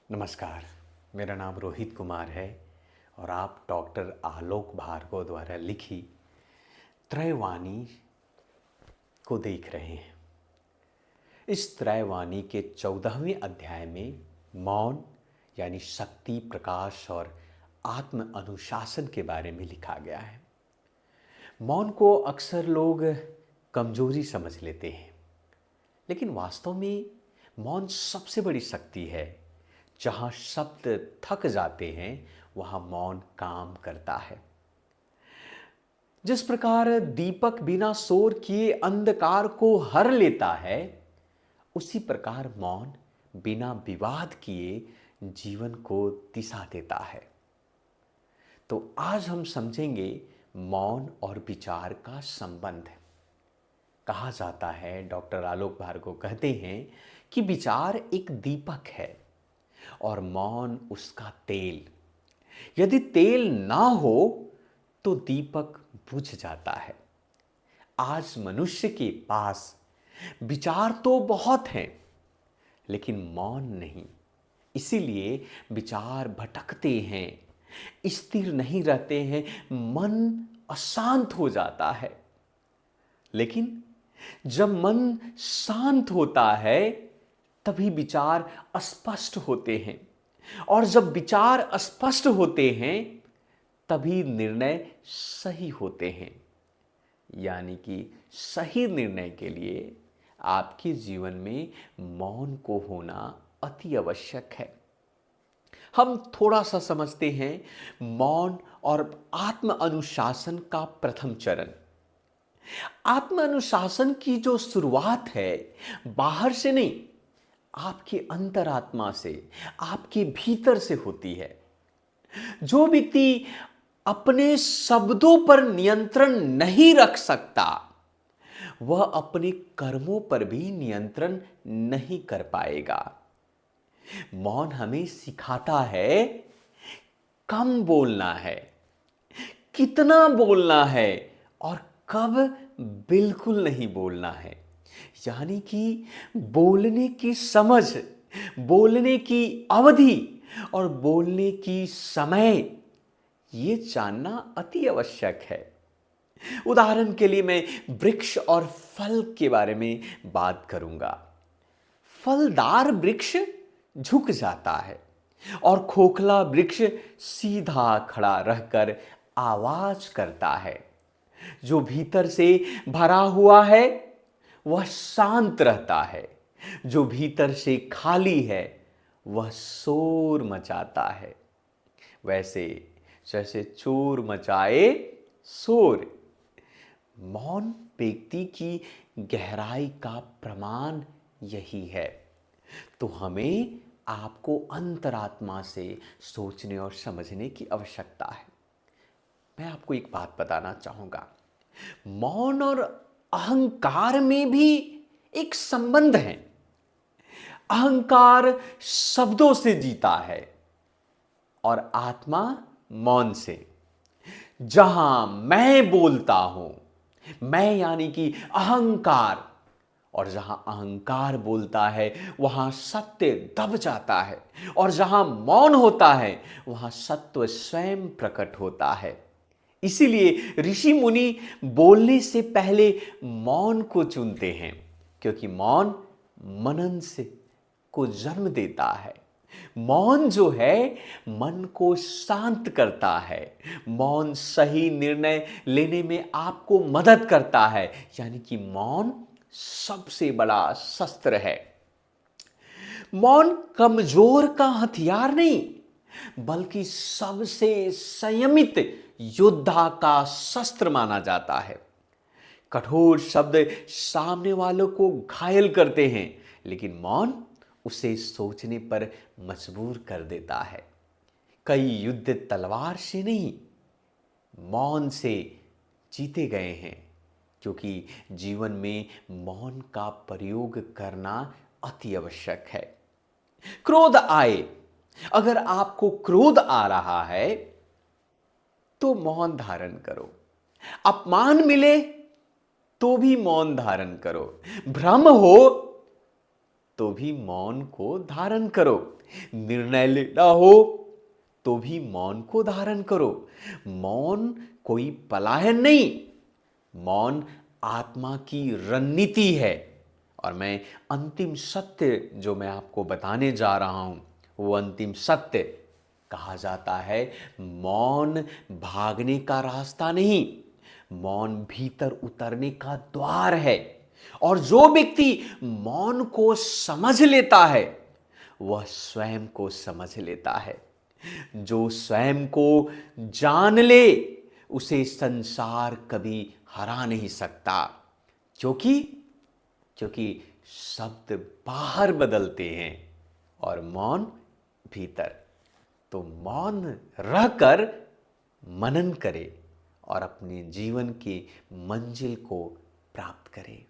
नमस्कार। मेरा नाम रोहित कुमार है और आप डॉक्टर आलोक भार्गव द्वारा लिखी त्रयवाणी को देख रहे हैं। इस त्रयवाणी के 14वें अध्याय में मौन यानी शक्ति, प्रकाश और आत्म अनुशासन के बारे में लिखा गया है। मौन को अक्सर लोग कमजोरी समझ लेते हैं, लेकिन वास्तव में मौन सबसे बड़ी शक्ति है। जहाँ शब्द थक जाते हैं वहाँ मौन काम करता है। जिस प्रकार दीपक बिना शोर किए अंधकार को हर लेता है, उसी प्रकार मौन बिना विवाद किए जीवन को दिशा देता है। तो आज हम समझेंगे मौन और विचार का संबंध। कहा जाता है, डॉक्टर आलोक भार्गव कहते हैं कि विचार एक दीपक है और मौन उसका तेल। यदि तेल ना हो तो दीपक बुझ जाता है। आज मनुष्य के पास विचार तो बहुत हैं, लेकिन मौन नहीं। इसीलिए विचार भटकते हैं, स्थिर नहीं रहते हैं, मन अशांत हो जाता है। लेकिन जब मन शांत होता है तभी विचार स्पष्ट होते हैं, और जब विचार स्पष्ट होते हैं तभी निर्णय सही होते हैं। यानी कि सही निर्णय के लिए आपके जीवन में मौन को होना अति आवश्यक है। हम थोड़ा सा समझते हैं मौन और आत्म अनुशासन का प्रथम चरण। आत्म अनुशासन की जो शुरुआत है बाहर से नहीं, आपके अंतरात्मा से, आपके भीतर से होती है। जो व्यक्ति अपने शब्दों पर नियंत्रण नहीं रख सकता, वह अपने कर्मों पर भी नियंत्रण नहीं कर पाएगा। मौन हमें सिखाता है कम बोलना है, कितना बोलना है और कब बिल्कुल नहीं बोलना है। यानी कि बोलने की समझ, बोलने की अवधि और बोलने की समय, ये जानना अति आवश्यक है। उदाहरण के लिए मैं वृक्ष और फल के बारे में बात करूंगा। फलदार वृक्ष झुक जाता है और खोखला वृक्ष सीधा खड़ा रहकर आवाज करता है। जो भीतर से भरा हुआ है वह शांत रहता है, जो भीतर से खाली है वह शोर मचाता है। वैसे जैसे चोर मचाए शोर, मौन व्यक्ति की गहराई का प्रमाण यही है। तो हमें आपको अंतरात्मा से सोचने और समझने की आवश्यकता है। मैं आपको एक बात बताना चाहूंगा, मौन और अहंकार में भी एक संबंध है। अहंकार शब्दों से जीता है और आत्मा मौन से। जहां मैं बोलता हूं, मैं यानी कि अहंकार, और जहां अहंकार बोलता है वहां सत्य दब जाता है, और जहां मौन होता है वहां सत्य स्वयं प्रकट होता है। इसीलिए ऋषि मुनि बोलने से पहले मौन को चुनते हैं, क्योंकि मौन मनन से को जन्म देता है। मौन जो है मन को शांत करता है। मौन सही निर्णय लेने में आपको मदद करता है। यानी कि मौन सबसे बड़ा शस्त्र है। मौन कमजोर का हथियार नहीं, बल्कि सबसे संयमित योद्धा का शस्त्र माना जाता है। कठोर शब्द सामने वालों को घायल करते हैं, लेकिन मौन उसे सोचने पर मजबूर कर देता है। कई युद्ध तलवार से नहीं, मौन से जीते गए हैं, क्योंकि जीवन में मौन का प्रयोग करना अति आवश्यक है। क्रोध आए, अगर आपको क्रोध आ रहा है तो मौन धारण करो। अपमान मिले तो भी मौन धारण करो। भ्रम हो तो भी मौन को धारण करो। निर्णय लेना हो तो भी मौन को धारण करो। मौन कोई पलायन नहीं, मौन आत्मा की रणनीति है। और मैं अंतिम सत्य जो मैं आपको बताने जा रहा हूं, वो अंतिम सत्य कहा जाता है, मौन भागने का रास्ता नहीं, मौन भीतर उतरने का द्वार है। और जो व्यक्ति मौन को समझ लेता है वह स्वयं को समझ लेता है। जो स्वयं को जान ले उसे संसार कभी हरा नहीं सकता। क्योंकि क्योंकि शब्द बाहर बदलते हैं और मौन भीतर। तो मौन रहकर मनन करे और अपने जीवन की मंजिल को प्राप्त करे।